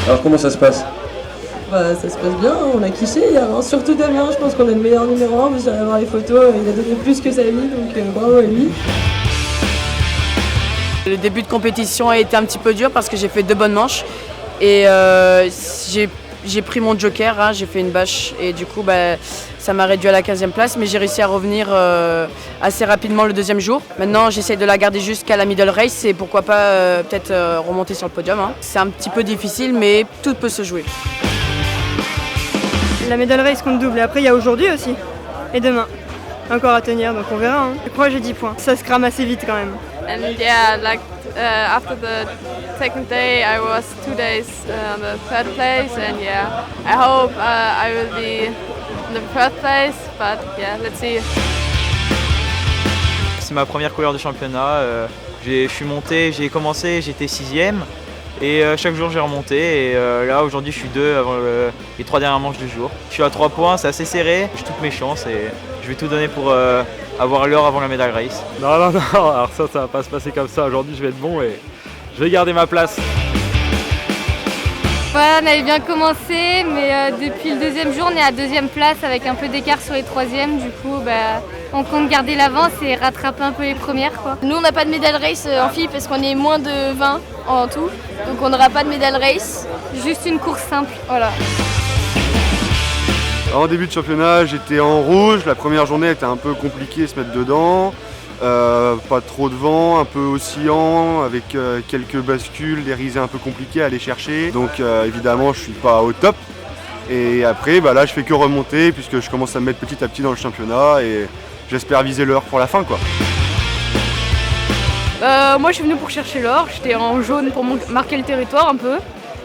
Alors comment ça se passe? Bah, ça se passe bien, on a kiffé hier, hein. Surtout Damien, je pense qu'on a le meilleur numéro 1, vous allez voir les photos, il a donné plus que sa vie, donc bravo à lui. Le début de compétition a été un petit peu dur parce que j'ai fait 2 bonnes manches et j'ai pris mon joker, hein, j'ai fait une bâche et du coup ça m'a réduit à la 15e place, mais j'ai réussi à revenir assez rapidement le 2e jour. Maintenant j'essaie de la garder jusqu'à la middle race et pourquoi pas peut-être remonter sur le podium, hein. C'est un petit peu difficile mais tout peut se jouer. La medal race compte double et après il y a aujourd'hui aussi et demain. Encore à tenir, donc on verra, hein. Je crois que j'ai 10 points. Ça se crame assez vite quand même. And yeah, like after the second day, I was 2 days on the 3rd place, and yeah, I hope I will be in the 3rd place, but yeah, let's see. C'est ma première couleur de championnat. Je suis monté, j'ai commencé, j'étais 6e. Et chaque jour j'ai remonté et là aujourd'hui je suis 2 avant les 3 dernières manches du jour. Je suis à 3 points, c'est assez serré, j'ai toutes mes chances et je vais tout donner pour avoir l'or avant la medal race. Non, alors ça va pas se passer comme ça. Aujourd'hui je vais être bon et je vais garder ma place. Voilà, on avait bien commencé, mais depuis le 2e jour, on est à 2e place avec un peu d'écart sur les 3e. Du coup, on compte garder l'avance et rattraper un peu les premières, quoi. Nous, on n'a pas de medal race en filles parce qu'on est moins de 20 en tout. Donc on n'aura pas de medal race. Juste une course simple. Voilà. En début de championnat, j'étais en rouge. La première journée était un peu compliquée de se mettre dedans. Pas trop de vent, un peu oscillant, avec quelques bascules, des risées un peu compliquées à aller chercher. Donc évidemment je suis pas au top. Et après là je fais que remonter puisque je commence à me mettre petit à petit dans le championnat et j'espère viser l'heure pour la fin, quoi. Moi je suis venue pour chercher l'or, j'étais en jaune pour marquer le territoire un peu.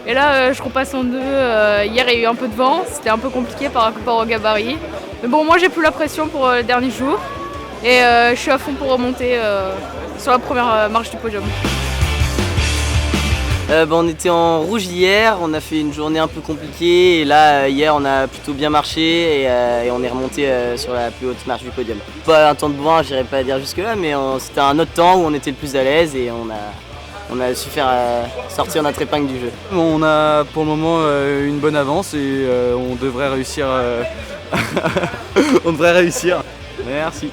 Et là je repasse en 2, hier il y a eu un peu de vent, c'était un peu compliqué par rapport au gabarit. Mais bon, moi j'ai plus la pression pour le dernier jour. Et je suis à fond pour remonter sur la première marche du podium. On était en rouge hier, on a fait une journée un peu compliquée et là hier on a plutôt bien marché et on est remonté sur la plus haute marche du podium. Pas un temps de bourrin, j'irais pas dire jusque là, mais c'était un autre temps où on était le plus à l'aise et on a su faire sortir notre épingle du jeu. On a pour le moment une bonne avance et on devrait réussir. On devrait réussir. Merci.